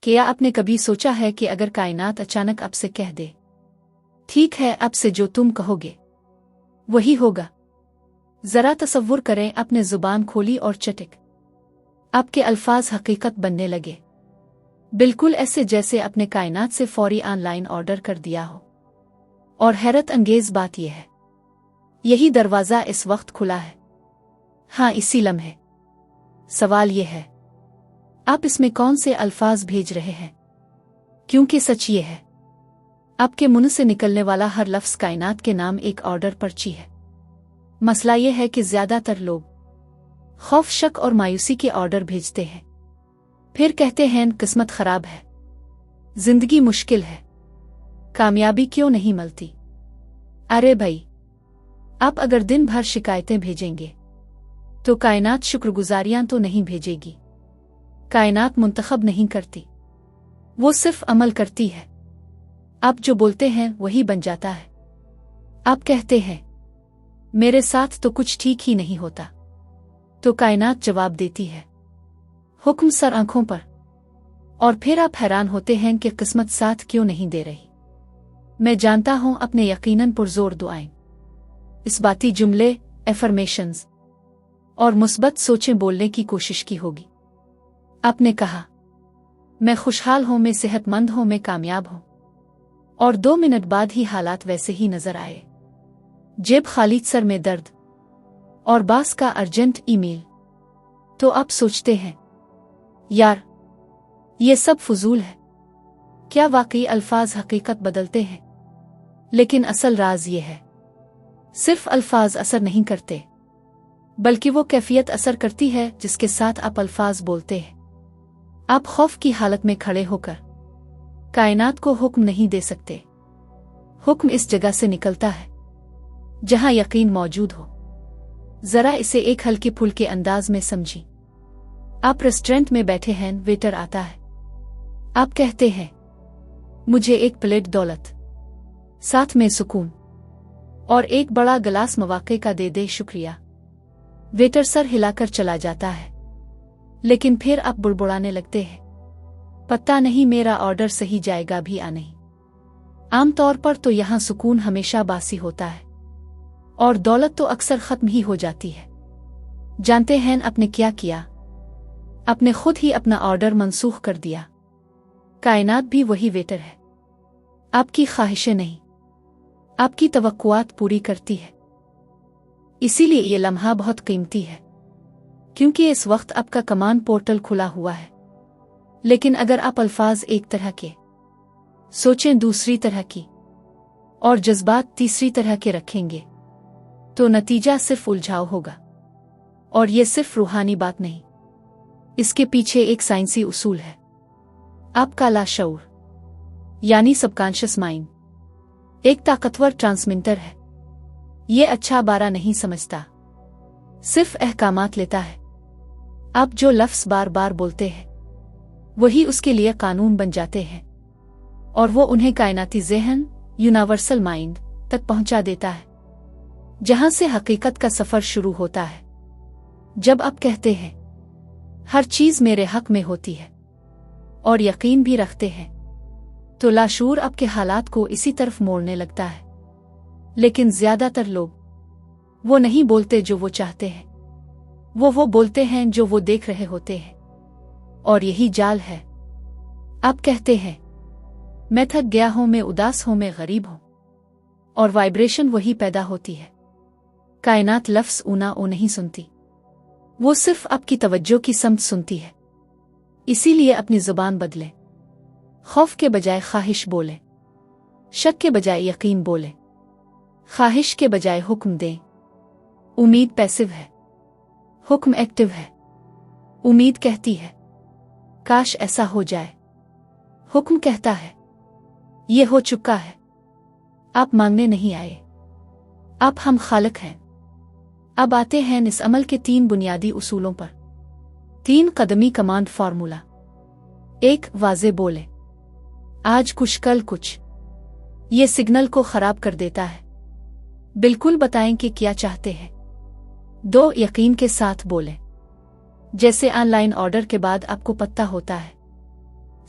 کیا آپ نے کبھی سوچا ہے کہ اگر کائنات اچانک آپ سے کہہ دے، ٹھیک ہے اب سے جو تم کہو گے وہی ہوگا؟ ذرا تصور کریں، اپنے زبان کھولی اور چٹک آپ کے الفاظ حقیقت بننے لگے، بالکل ایسے جیسے اپنے کائنات سے فوری آن لائن آرڈر کر دیا ہو۔ اور حیرت انگیز بات یہ ہے، یہی دروازہ اس وقت کھلا ہے، ہاں اسی لمحے۔ سوال یہ ہے، آپ اس میں کون سے الفاظ بھیج رہے ہیں؟ کیونکہ سچ یہ ہے، آپ کے منہ سے نکلنے والا ہر لفظ کائنات کے نام ایک آرڈر پرچی ہے۔ مسئلہ یہ ہے کہ زیادہ تر لوگ خوف، شک اور مایوسی کے آرڈر بھیجتے ہیں، پھر کہتے ہیں قسمت خراب ہے، زندگی مشکل ہے، کامیابی کیوں نہیں ملتی۔ ارے بھائی، آپ اگر دن بھر شکایتیں بھیجیں گے تو کائنات شکر گزاریاں تو نہیں بھیجے گی۔ کائنات منتخب نہیں کرتی، وہ صرف عمل کرتی ہے۔ آپ جو بولتے ہیں وہی بن جاتا ہے۔ آپ کہتے ہیں میرے ساتھ تو کچھ ٹھیک ہی نہیں ہوتا، تو کائنات جواب دیتی ہے حکم سر آنکھوں پر، اور پھر آپ حیران ہوتے ہیں کہ قسمت ساتھ کیوں نہیں دے رہی۔ میں جانتا ہوں اپنے یقیناً پرزور دعائیں، اس باتی جملے، ایفرمیشنز اور مثبت سوچیں بولنے کی کوشش کی ہوگی۔ آپ نے کہا میں خوشحال ہوں، میں صحت مند ہوں، میں کامیاب ہوں، اور 2 منٹ بعد ہی حالات ویسے ہی نظر آئے، جیب خالی، سر میں درد اور باس کا ارجنٹ ای میل۔ تو آپ سوچتے ہیں یار یہ سب فضول ہے، کیا واقعی الفاظ حقیقت بدلتے ہیں؟ لیکن اصل راز یہ ہے، صرف الفاظ اثر نہیں کرتے، بلکہ وہ کیفیت اثر کرتی ہے جس کے ساتھ آپ الفاظ بولتے ہیں۔ آپ خوف کی حالت میں کھڑے ہو کر کائنات کو حکم نہیں دے سکتے، حکم اس جگہ سے نکلتا ہے جہاں یقین موجود ہو۔ ذرا اسے ایک ہلکے پھلکے انداز میں سمجھیں۔ آپ ریسٹورنٹ میں بیٹھے ہیں، ویٹر آتا ہے، آپ کہتے ہیں مجھے 1 پلیٹ دولت، ساتھ میں سکون اور ایک بڑا گلاس مواقع کا دے دے، شکریہ۔ ویٹر سر ہلا کر چلا جاتا ہے، لیکن پھر آپ بڑبڑانے لگتے ہیں، پتہ نہیں میرا آرڈر صحیح جائے گا بھی یا نہیں۔ عام طور پر تو یہاں سکون ہمیشہ باسی ہوتا ہے اور دولت تو اکثر ختم ہی ہو جاتی ہے۔ جانتے ہیں آپ نے کیا کیا؟ آپ نے خود ہی اپنا آرڈر منسوخ کر دیا۔ کائنات بھی وہی ویٹر ہے، آپ کی خواہشیں نہیں، آپ کی توقعات پوری کرتی ہے۔ اسی لیے یہ لمحہ بہت قیمتی ہے، کیونکہ اس وقت آپ کا کمانڈ پورٹل کھلا ہوا ہے۔ لیکن اگر آپ الفاظ ایک طرح کے، سوچیں دوسری طرح کی، اور جذبات تیسری طرح کے رکھیں گے تو نتیجہ صرف الجھاؤ ہوگا۔ اور یہ صرف روحانی بات نہیں، اس کے پیچھے ایک سائنسی اصول ہے۔ آپ کا لاشعور یعنی سب کانشس مائنڈ ایک طاقتور ٹرانسمیٹر ہے، یہ اچھا برا نہیں سمجھتا، صرف احکامات لیتا ہے۔ آپ جو لفظ بار بار بولتے ہیں وہی اس کے لیے قانون بن جاتے ہیں، اور وہ انہیں کائناتی ذہن، یونیورسل مائنڈ تک پہنچا دیتا ہے، جہاں سے حقیقت کا سفر شروع ہوتا ہے۔ جب آپ کہتے ہیں ہر چیز میرے حق میں ہوتی ہے اور یقین بھی رکھتے ہیں، تو لاشعور آپ کے حالات کو اسی طرف موڑنے لگتا ہے۔ لیکن زیادہ تر لوگ وہ نہیں بولتے جو وہ چاہتے ہیں، وہ بولتے ہیں جو وہ دیکھ رہے ہوتے ہیں، اور یہی جال ہے۔ آپ کہتے ہیں میں تھک گیا ہوں، میں اداس ہوں، میں غریب ہوں، اور وائبریشن وہی پیدا ہوتی ہے۔ کائنات لفظ اونا او نہیں سنتی، وہ صرف آپ کی توجہ کی سمت سنتی ہے۔ اسی لیے اپنی زبان بدلیں، خوف کے بجائے خواہش بولیں، شک کے بجائے یقین بولیں، خواہش کے بجائے حکم دیں۔ امید پیسو ہے، حکم ایکٹیو ہے۔ امید کہتی ہے کاش ایسا ہو جائے، حکم کہتا ہے یہ ہو چکا ہے۔ آپ مانگنے نہیں آئے، آپ ہم خالق ہیں۔ اب آتے ہیں اس عمل کے 3 بنیادی اصولوں پر۔ 3 قدمی کمانڈ فارمولا۔ 1 واضح بولیں، آج کچھ کل کچھ، یہ سگنل کو خراب کر دیتا ہے۔ بالکل بتائیں کہ کیا چاہتے ہیں۔ 2 یقین کے ساتھ بولیں، جیسے آن لائن آرڈر کے بعد آپ کو پتہ ہوتا ہے